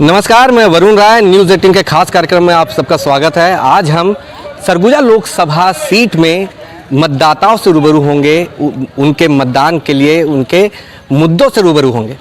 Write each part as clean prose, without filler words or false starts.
नमस्कार, मैं वरुण राय, न्यूज़ 18 के खास कार्यक्रम में आप सबका स्वागत है। आज हम सरगुजा लोकसभा सीट में मतदाताओं से रूबरू होंगे, उनके मतदान के लिए उनके मुद्दों से रूबरू होंगे।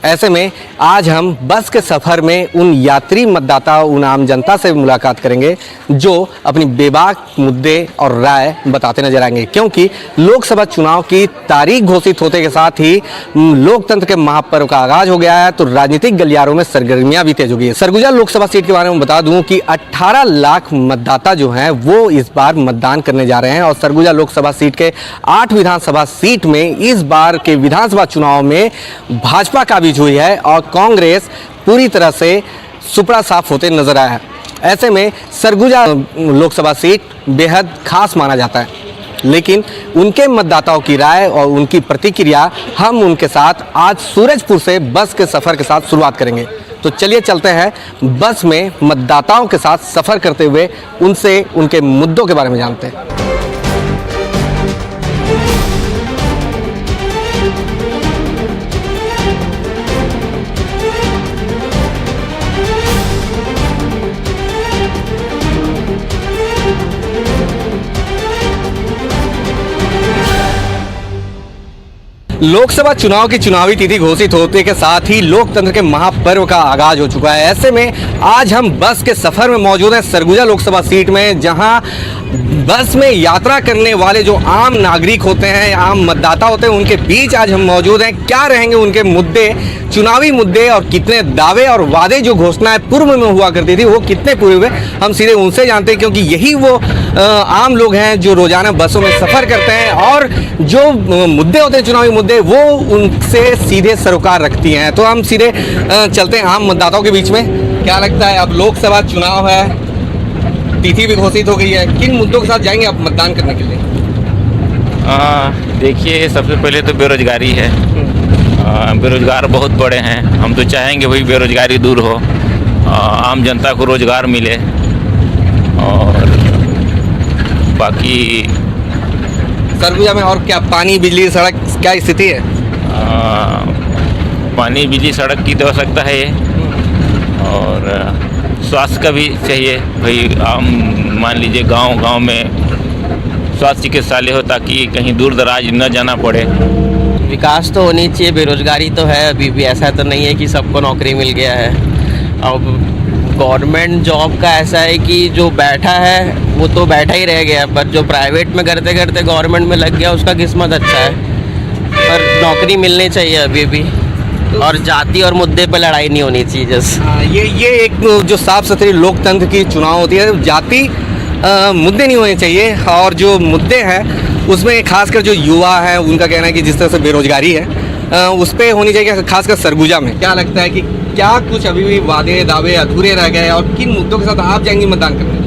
ऐसे में आज हम बस के सफ़र में उन यात्री मतदाता, उन आम जनता से मुलाकात करेंगे जो अपनी बेबाक मुद्दे और राय बताते नजर आएंगे, क्योंकि लोकसभा चुनाव की तारीख घोषित होते के साथ ही लोकतंत्र के महापर्व का आगाज हो गया है, तो राजनीतिक गलियारों में सरगर्मियां भी तेज हो गई है। सरगुजा लोकसभा सीट के बारे में बता दूं कि 18 लाख मतदाता जो हैं वो इस बार मतदान करने जा रहे हैं और सरगुजा लोकसभा सीट के 8 विधानसभा सीट में इस बार के विधानसभा चुनाव में भाजपा का भी हुई है और कांग्रेस पूरी तरह से सुपड़ा साफ होते नजर आया है। ऐसे में सरगुजा लोकसभा सीट बेहद खास माना जाता है, लेकिन उनके मतदाताओं की राय और उनकी प्रतिक्रिया हम उनके साथ आज सूरजपुर से बस के सफ़र के साथ शुरुआत करेंगे। तो चलिए चलते हैं बस में मतदाताओं के साथ सफ़र करते हुए उनसे उनके मुद्दों के बारे में जानते हैं। लोकसभा चुनाव की चुनावी तिथि घोषित होते के साथ ही लोकतंत्र के महापर्व का आगाज हो चुका है। ऐसे में आज हम बस के सफर में मौजूद हैं सरगुजा लोकसभा सीट में, जहां बस में यात्रा करने वाले जो आम नागरिक होते हैं, आम मतदाता होते हैं, उनके बीच आज हम मौजूद हैं। क्या रहेंगे उनके मुद्दे, चुनावी मुद्दे, और कितने दावे और वादे जो घोषणाएं पूर्व में हुआ करती थी वो कितने पूरे हुए, हम सीधे उनसे जानते हैं, क्योंकि यही वो आम लोग हैं जो रोजाना बसों में सफ़र करते हैं और जो मुद्दे होते हैं, चुनावी मुद्दे, वो उनसे सीधे सरोकार रखती हैं। तो हम सीधे चलते हैं आम मतदाताओं के बीच में। क्या लगता है, अब लोकसभा चुनाव है, तिथि भी घोषित हो गई है, किन मुद्दों के साथ जाएंगे आप मतदान करने के लिए? देखिए, सबसे पहले तो बेरोजगारी है। बेरोजगार बहुत बड़े हैं। हम तो चाहेंगे भाई बेरोजगारी दूर हो, आम जनता को रोजगार मिले। और बाकी सरगुजा में और क्या, पानी, बिजली, सड़क, क्या स्थिति है? पानी, बिजली, सड़क की तो आवश्यकता है ये, और स्वास्थ्य का भी चाहिए भाई। आम मान लीजिए गांव में स्वास्थ्य चिकित्सालय हो ताकि कहीं दूर दराज न जाना पड़े। विकास तो होनी चाहिए। बेरोजगारी तो है अभी भी, ऐसा तो नहीं है कि सबको नौकरी मिल गया है। अब गवर्नमेंट जॉब का ऐसा है कि जो बैठा है वो तो बैठा ही रह गया, पर जो प्राइवेट में करते करते गवर्नमेंट में लग गया उसका किस्मत अच्छा है, पर नौकरी मिलनी चाहिए अभी भी। और जाति और मुद्दे पर लड़ाई नहीं होनी चाहिए। जैसे ये एक जो साफ सुथरी लोकतंत्र की चुनाव होती है, जाति मुद्दे नहीं होने चाहिए। और जो मुद्दे हैं उसमें खासकर जो युवा हैं उनका कहना है कि जिस तरह से बेरोजगारी है उस पर होनी चाहिए, खासकर सरगुजा में। क्या लगता है कि क्या कुछ अभी भी वादे दावे अधूरे रह गए और किन मुद्दों के साथ आप जाएंगी मतदान करने?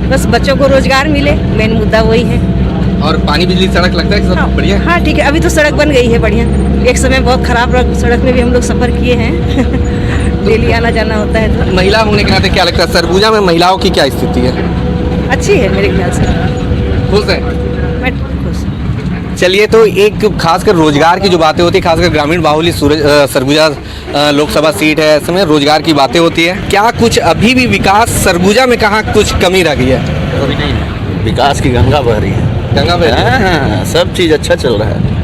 बस बच्चों को रोजगार मिले, मेन मुद्दा वही है। और पानी, बिजली, सड़क लगता है कि सब बढ़िया? हाँ ठीक है, अभी तो सड़क बन गई है बढ़िया। एक समय बहुत खराब सड़क में भी हम लोग सफ़र किए हैं डेली आना जाना होता है। तो महिला होने के नाते क्या लगता है सरगुजा में महिलाओं की क्या स्थिति है? अच्छी है मेरे ख्याल से। खुश है? मैं खुश। चलिए, तो एक खासकर रोजगार की जो बातें होती है, खासकर ग्रामीण बाहुल्य सरगुजा लोकसभा सीट है, ऐसे में रोजगार की बातें होती है। क्या कुछ अभी भी विकास सरगुजा में कहाँ कुछ कमी रह गई है? अभी नहीं, विकास की गंगा बह रही है। गंगा बह रही है? हाँ, सब चीज़ अच्छा चल रहा है।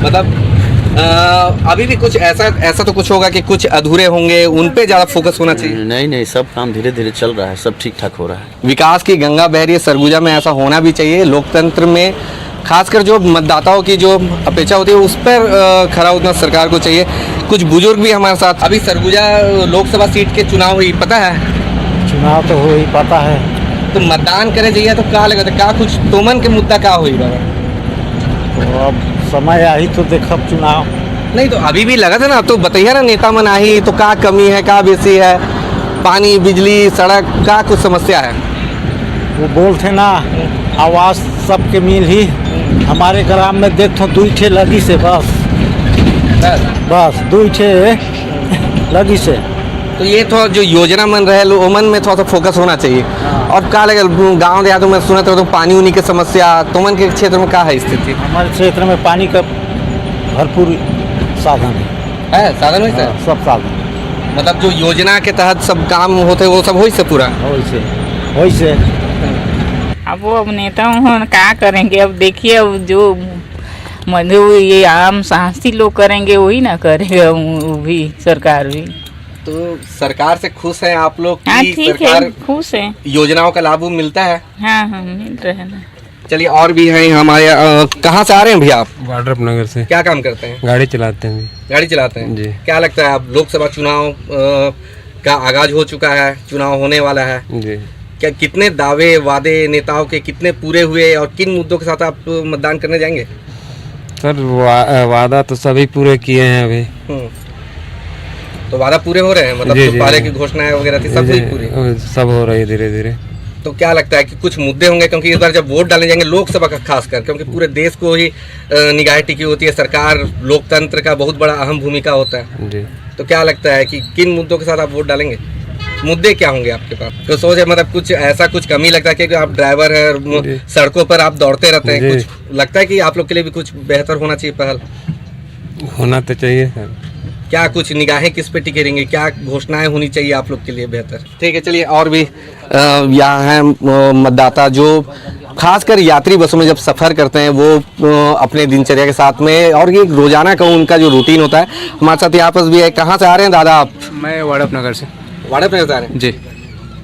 मतलब अभी भी कुछ ऐसा तो कुछ होगा कि कुछ अधूरे होंगे, उन पे ज़्यादा फोकस होना चाहिए। नहीं, सब काम धीरे धीरे चल रहा है, सब ठीक ठाक हो रहा है। विकास की गंगा बह रही है सरगुजा में, ऐसा होना भी चाहिए। लोकतंत्र में खासकर जो मतदाताओं की जो अपेक्षा होती है उस पर खरा उतना सरकार को चाहिए। कुछ बुजुर्ग भी हमारे साथ। अभी सरगुजा लोकसभा सीट के चुनाव हुई, पता है? चुनाव तो हो ही पता है। तो मतदान करे चाहिए तो क्या लगा था, क्या कुछ तोमन के मुद्दा क्या हुई बाबा? तो अब समय आई तो देखब चुनाव। नहीं तो अभी भी लगा था ना, तो बताइए ना, नेता मन आई तो क्या कमी है, क्या बेसी है? पानी, बिजली, सड़क, क्या कुछ समस्या है? वो बोलते ना आवाज़ सबके मिल ही। हमारे ग्राम में देख तो 2 ठे लगी से बस 2 ठे लगी से। तो ये थोड़ा जो योजना मन रहे ओमन में थोड़ा सा फोकस होना चाहिए। और क्या लगे गाँव देहातों में सुना तो पानी उनी की समस्या, तुमन के क्षेत्र में क्या है स्थिति? हमारे क्षेत्र में पानी का भरपूर साधन है। साधन है? सब साधन। मतलब जो योजना के तहत सब काम होते वो सब हो से पूरा वैसे अब वो अब नेता हो क्या करेंगे। अब देखिए अब जो मधु ये आम साहसी लोग करेंगे वही ना करेगा वो भी सरकार भी। तो सरकार से खुश हैं आप लोग हाँ कि ठीक सरकार है, खुश है। योजनाओं का लाभ मिलता है? हाँ हाँ मिल रहा है ना। चलिए और भी हैं हमारे कहाँ से आ रहे हैं भैया आप? वाड्रप नगर से। क्या काम करते हैं? गाड़ी चलाते हैं। गाड़ी चलाते हैं जी। क्या लगता है अब लोकसभा चुनाव का आगाज हो चुका है, चुनाव होने वाला है जी। क्या कितने दावे वादे नेताओं के कितने पूरे हुए और किन मुद्दों के साथ आप मतदान करने जाएंगे? सर वादा तो सभी पूरे किए हैं अभी। तो वादा पूरे हो रहे हैं मतलब जी, जो जी, पहले जी। की घोषणाएं वगैरह थी सब पूरी? सब हो रही है धीरे धीरे। तो क्या लगता है कि कुछ मुद्दे होंगे क्योंकि इस बार जब वोट डालने जाएंगे लोकसभा का खासकर क्योंकि पूरे देश को ही निगाह टिकी होती है, सरकार लोकतंत्र का बहुत बड़ा अहम भूमिका होता है जी। तो क्या लगता है कि किन मुद्दों के साथ आप वोट डालेंगे? मुद्दे क्या होंगे आपके पास? तो सोच है मतलब कुछ ऐसा कुछ कमी लगता है कि आप ड्राइवर है सड़कों पर आप दौड़ते रहते हैं, कुछ लगता है कि आप लोग के लिए भी कुछ बेहतर होना चाहिए पहल? होना तो चाहिए सर। क्या कुछ निगाहें किस पे टिके रहेंगी, क्या घोषणाएं होनी चाहिए आप लोग के लिए बेहतर? ठीक है चलिए और भी यहाँ हैं मतदाता जो खासकर यात्री बसों में जब सफ़र करते हैं वो अपने दिनचर्या के साथ में और ये रोजाना का उनका जो रूटीन होता है। हमारे साथ यहाँ पर भी है। कहाँ से आ रहे हैं दादा आप? मैं वाड्रप नगर से। वाड़प नगर से आ रहे हैं जी।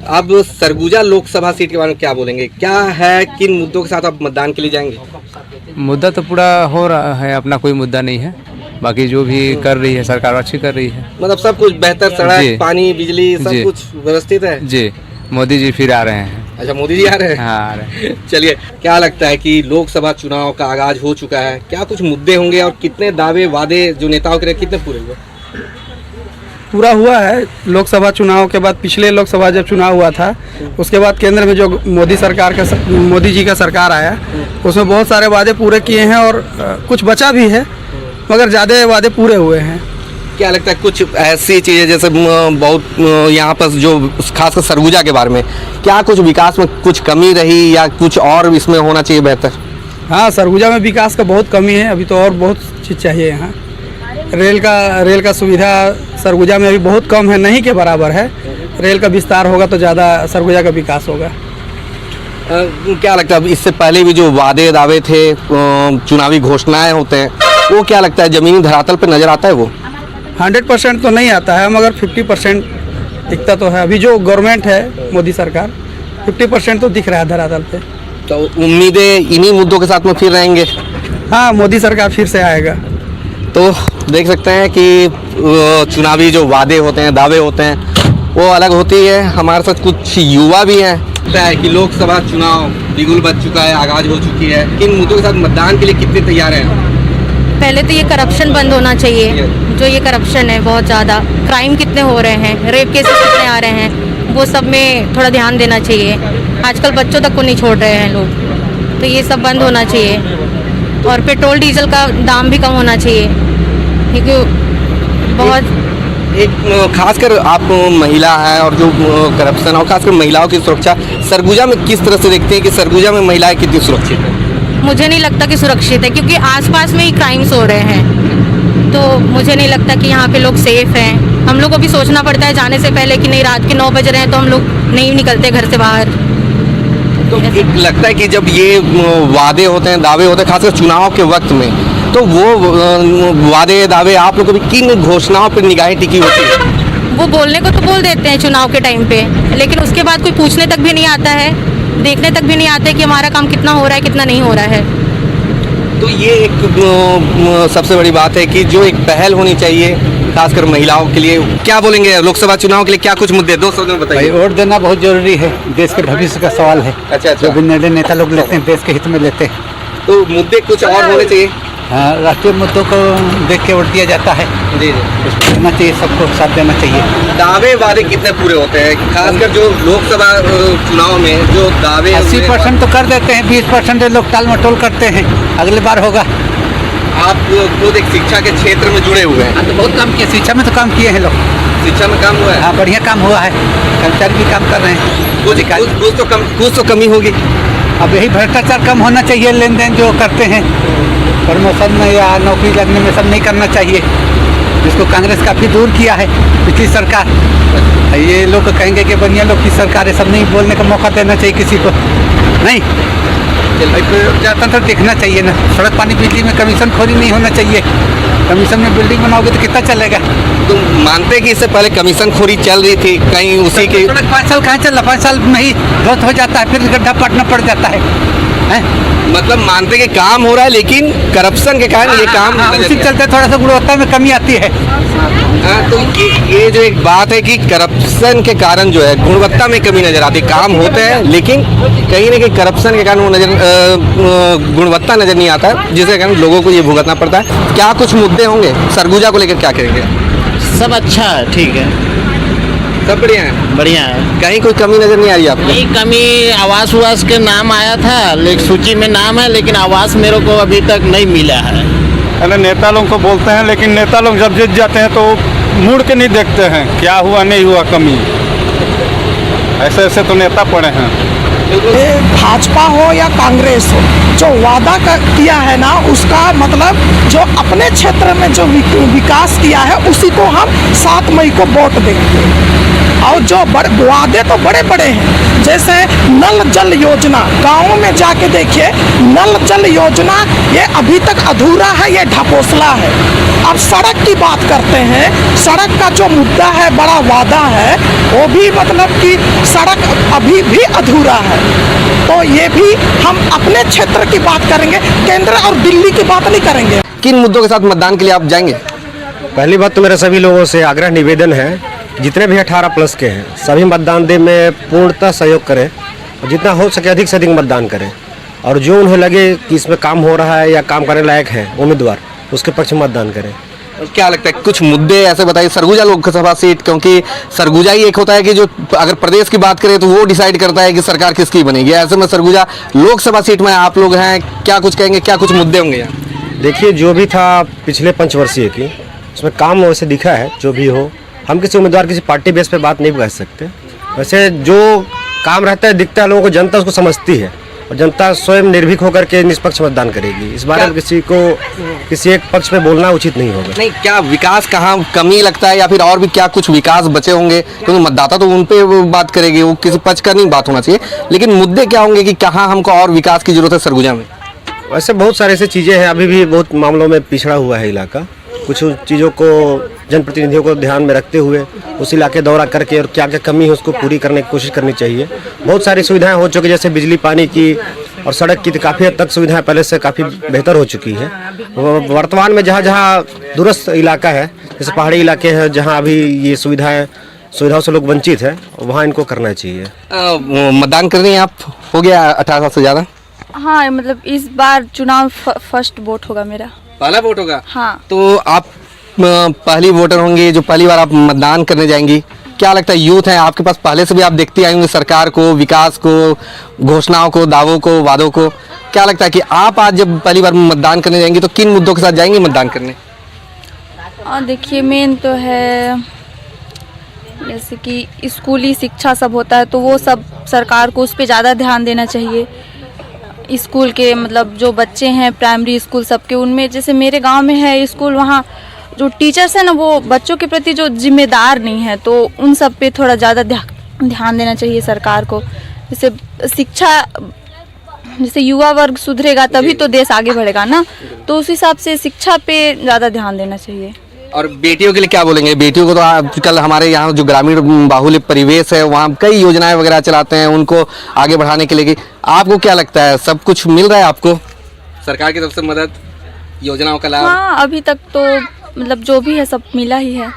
अब सरगुजा लोकसभा सीट के बारे में क्या बोलेंगे? क्या है किन मुद्दों के साथ आप मतदान के लिए जाएंगे? मुद्दा तो पूरा हो रहा है, अपना कोई मुद्दा नहीं है। बाकी जो भी कर रही है सरकार अच्छी कर रही है। मतलब सब कुछ बेहतर, जी। सड़क पानी बिजली सब जी। कुछ व्यवस्थित है? जी। मोदी जी फिर आ रहे हैं। अच्छा मोदी जी आ रहे हैं? हाँ आ रहे हैं। चलिए क्या लगता है कि लोकसभा चुनाव का आगाज हो चुका है, क्या कुछ मुद्दे होंगे और कितने दावे वादे जो नेताओं के कितने पूरे हुए? पूरा हुआ है। लोकसभा चुनाव के बाद पिछले लोकसभा जब चुनाव हुआ था उसके बाद केंद्र में जो मोदी जी का सरकार आया उसमें बहुत सारे वादे पूरे किए हैं और कुछ बचा भी है मगर ज़्यादा वादे पूरे हुए हैं। क्या लगता है कुछ ऐसी चीज़ें जैसे बहुत यहाँ पर जो खासकर सरगुजा के बारे में क्या कुछ विकास में कुछ कमी रही या कुछ और इसमें होना चाहिए बेहतर? हाँ सरगुजा में विकास का बहुत कमी है, अभी तो और बहुत चीज़ चाहिए यहाँ। रेल का सुविधा सरगुजा में अभी बहुत कम है, नहीं के बराबर है। रेल का विस्तार होगा तो ज़्यादा सरगुजा का विकास होगा। क्या लगता है इससे पहले भी जो वादे दावे थे चुनावी घोषणाएं होते हैं वो क्या लगता है ज़मीनी धरातल पर नज़र आता है? वो 100% तो नहीं आता है मगर 50% दिखता तो है। अभी जो गवर्नमेंट है मोदी सरकार 50% तो दिख रहा है धरातल पे। तो उम्मीदें इन्हीं मुद्दों के साथ में फिर रहेंगे? हाँ मोदी सरकार फिर से आएगा। तो देख सकते हैं कि चुनावी जो वादे होते हैं दावे होते हैं वो अलग होती है। हमारे साथ कुछ युवा भी हैं। लगता है कि लोकसभा चुनाव बिगुल बज चुका है, आगाज हो चुकी है, किन मुद्दों के साथ मतदान के लिए कितने तैयार हैं? पहले तो ये करप्शन बंद होना चाहिए। जो ये करप्शन है बहुत ज़्यादा, क्राइम कितने हो रहे हैं, रेप केसेस कितने आ रहे हैं, वो सब में थोड़ा ध्यान देना चाहिए। आजकल बच्चों तक को नहीं छोड़ रहे हैं लोग, तो ये सब बंद होना चाहिए। और पेट्रोल डीजल का दाम भी कम होना चाहिए क्योंकि बहुत एक खासकर आप महिला है और जो करप्शन और खासकर महिलाओं की सुरक्षा सरगुजा में किस तरह से देखते हैं कि सरगुजा में महिलाएं कितनी सुरक्षित है? मुझे नहीं लगता कि सुरक्षित है क्योंकि आसपास में ही क्राइम्स हो रहे हैं, तो मुझे नहीं लगता कि यहाँ पे लोग सेफ हैं। हम लोग को भी सोचना पड़ता है जाने से पहले कि नहीं रात के 9 बज रहे हैं तो हम लोग नहीं निकलते घर से बाहर। तो एक लगता है कि जब ये वादे होते हैं दावे होते हैं खासकर चुनाव के वक्त में तो वो वादे दावे आप लोग को भी किन घोषणाओं पर निगाहें टिकी होती है? वो बोलने को तो बोल देते हैं चुनाव के टाइम पे, लेकिन उसके बाद कोई पूछने तक भी नहीं आता है, देखने तक भी नहीं आता है कि हमारा काम कितना हो रहा है कितना नहीं हो रहा है। तो ये एक सबसे बड़ी बात है कि जो एक पहल होनी चाहिए खासकर महिलाओं के लिए। क्या बोलेंगे लोकसभा चुनाव के लिए क्या कुछ मुद्दे 2 शब्द में बताइए? वोट देना बहुत जरूरी है, देश के भविष्य का सवाल है। अच्छा जो भी निर्णय नेता लोग लेते हैं देश के हित में लेते हैं। तो मुद्दे कुछ और होने चाहिए? हाँ, राष्ट्रीय मुद्दों को देख के वोट दिया जाता है। जी उसको देना चाहिए, सबको साथ देना चाहिए। दावे वादे कितने पूरे होते हैं खासकर जो लोकसभा चुनाव में जो दावे 80% तो कर देते हैं, 20% लोग टाल मटोल करते हैं, अगली बार होगा। आप खुद एक शिक्षा के क्षेत्र में जुड़े हुए हैं? तो बहुत काम किया, शिक्षा में तो काम किए हैं लोग। शिक्षा में काम हुआ है? हाँ बढ़िया काम हुआ है, कर्मचारी भी काम कर रहे हैं। कुछ तो कमी होगी। अब यही भ्रष्टाचार कम होना चाहिए, लेन देन जो करते हैं प्रमोशन में या नौकरी लगने में सब नहीं करना चाहिए। जिसको कांग्रेस काफ़ी दूर किया है पिछली सरकार। ये लोग कहेंगे कि बढ़िया लोग की सरकार है, सब नहीं बोलने का मौका देना चाहिए किसी को, नहीं प्रजातंत्र देखना चाहिए ना। सड़क पानी बिजली में कमीशन खोरी नहीं होना चाहिए। कमीशन में बिल्डिंग बनाओगे तो कितना चलेगा? तो मानते कि इससे पहले कमीशन खोरी चल रही थी कहीं उसी की? सड़क 5 साल कहाँ चल रहा, 5 साल में ही ध्वस्त हो जाता है, फिर गड्ढा पाटना पड़ जाता है। मतलब मानते कि काम हो रहा है लेकिन करप्शन के कारण ये काम उसी चलते थोड़ा सा गुणवत्ता में कमी आती है। तो ये जो एक बात है कि करप्शन के कारण जो है गुणवत्ता में कमी नजर आती है। काम होते हैं लेकिन कहीं ना कहीं करप्शन के कारण वो गुणवत्ता नजर नहीं आता है, जिसके कारण लोगों को ये भुगतना पड़ता है। क्या कुछ मुद्दे होंगे सरगुजा को लेकर, क्या कहेंगे? सब अच्छा है, ठीक है, सब बढ़िया है, बढ़िया है। कहीं कोई कमी नजर नहीं आ रही आपको? नहीं कमी, आवास उवास के नाम आया था, लेकिन सूची में नाम है, लेकिन आवास मेरे को अभी तक नहीं मिला है। पहले नेता लोग को बोलते हैं, लेकिन नेता लोग जब जीत जाते हैं तो मुड़ के नहीं देखते हैं क्या हुआ नहीं हुआ कमी। ऐसे ऐसे तो नेता पड़े हैं। भाजपा हो या कांग्रेस हो, जो वादा किया है ना, उसका मतलब जो अपने क्षेत्र में जो विकास किया है उसी को हम 7 मई को वोट देंगे। और जो वादे तो बड़े बड़े हैं, जैसे नल जल योजना, गाँव में जाके देखिए नल जल योजना ये अभी तक अधूरा है, ये ढकोसला है। अब सड़क की बात करते हैं, सड़क का जो मुद्दा है, बड़ा वादा है, वो भी मतलब कि सड़क अभी भी अधूरा है। तो ये भी हम अपने क्षेत्र की बात करेंगे, केंद्र और दिल्ली की बात नहीं करेंगे। किन मुद्दों के साथ मतदान के लिए आप जाएंगे? पहली बात तो मेरा सभी लोगों से आग्रह निवेदन है, जितने भी 18 प्लस के हैं सभी मतदान देने में पूर्णतः सहयोग करें और जितना हो सके अधिक से अधिक मतदान करें। और जो उन्हें लगे कि इसमें काम हो रहा है या काम करने लायक है उम्मीदवार, उसके पक्ष में मतदान करें। क्या लगता है कुछ मुद्दे ऐसे बताइए सरगुजा लोकसभा सीट, क्योंकि सरगुजा ही एक होता है कि जो अगर प्रदेश की बात करें तो वो डिसाइड करता है कि सरकार किसकी बनेगी। ऐसे में सरगुजा लोकसभा सीट में आप लोग हैं, क्या कुछ कहेंगे, क्या कुछ मुद्दे होंगे यहाँ? देखिए जो भी था पिछले पंचवर्षीय की, उसमें काम वैसे दिखा है। जो भी हो, हम किसी उम्मीदवार किसी पार्टी बेस पे बात नहीं कर सकते। वैसे जो काम रहता है दिखता है लोगों को, जनता उसको समझती है और जनता स्वयं निर्भीक होकर के निष्पक्ष मतदान करेगी। इस बारे में किसी को किसी एक पक्ष पे बोलना उचित नहीं होगा। नहीं, क्या विकास कहाँ कमी लगता है या फिर और भी क्या कुछ विकास बचे होंगे? क्योंकि मतदाता तो उन पे बात करेगी, वो किसी पक्ष का नहीं बात होना चाहिए, लेकिन मुद्दे क्या होंगे कि कहाँ हमको और विकास की जरूरत है सरगुजा में? वैसे बहुत सारी ऐसी चीज़ें हैं, अभी भी बहुत मामलों में पिछड़ा हुआ है इलाका। कुछ चीज़ों को जनप्रतिनिधियों को ध्यान में रखते हुए उस इलाके दौरा करके और क्या क्या कमी है उसको पूरी करने की कोशिश करनी चाहिए। बहुत सारी सुविधाएं हो चुकी, जैसे बिजली पानी की और सड़क की काफ़ी हद तक सुविधाएं पहले से काफ़ी बेहतर हो चुकी है। वर्तमान में जहाँ जहाँ दूरस्थ इलाका है, जैसे पहाड़ी इलाके हैं जहाँ अभी ये सुविधाओं से लोग वंचित हैं, वहाँ इनको करना चाहिए। मतदान कर रही हैं आप? हो गया 18 साल से ज़्यादा? हाँ, मतलब इस बार चुनाव फर्स्ट वोट होगा मेरा। पहला वोट होगा? हाँ। तो आप पहली वोटर होंगे जो पहली बार आप मतदान करने जाएंगी, क्या लगता है यूथ है आपके पास, पहले से भी आप देखती आई होंगी सरकार को, विकास को, घोषणाओं को, दावों को, वादों को, क्या लगता है कि आप आज जब पहली बार मतदान करने जाएंगी तो किन मुद्दों के साथ जाएंगे मतदान करने? देखिए मेन तो है जैसे कि स्कूली शिक्षा सब होता है, तो वो सब सरकार को उस पर ज़्यादा ध्यान देना चाहिए। स्कूल के मतलब जो बच्चे हैं प्राइमरी स्कूल सबके, उनमें जैसे मेरे गांव में है स्कूल, वहाँ जो टीचर्स हैं ना वो बच्चों के प्रति जो जिम्मेदार नहीं है, तो उन सब पे थोड़ा ज़्यादा ध्यान देना चाहिए सरकार को। जैसे शिक्षा, जैसे युवा वर्ग सुधरेगा तभी तो देश आगे बढ़ेगा ना, तो उस हिसाब से शिक्षा पे ज़्यादा ध्यान देना चाहिए। और बेटियों के लिए क्या बोलेंगे? बेटियों को तो आजकल हमारे यहाँ जो ग्रामीण बाहुल्य परिवेश है वहाँ कई योजनाएं वगैरह चलाते हैं उनको आगे बढ़ाने के लिए, आपको क्या लगता है सब कुछ मिल रहा है आपको सरकार की तरफ से मदद, योजनाओं का लाभ? हाँ, अभी तक तो मतलब जो भी है सब मिला ही है।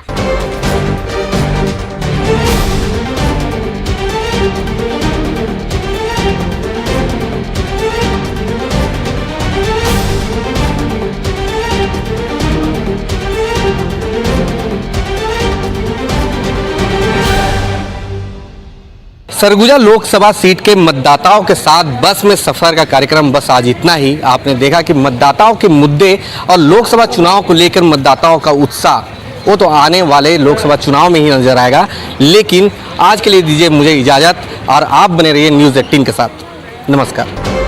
सरगुजा लोकसभा सीट के मतदाताओं के साथ बस में सफर का कार्यक्रम बस आज इतना ही। आपने देखा कि मतदाताओं के मुद्दे और लोकसभा चुनाव को लेकर मतदाताओं का उत्साह वो तो आने वाले लोकसभा चुनाव में ही नजर आएगा। लेकिन आज के लिए दीजिए मुझे इजाज़त और आप बने रहिए न्यूज़ 18 के साथ। नमस्कार।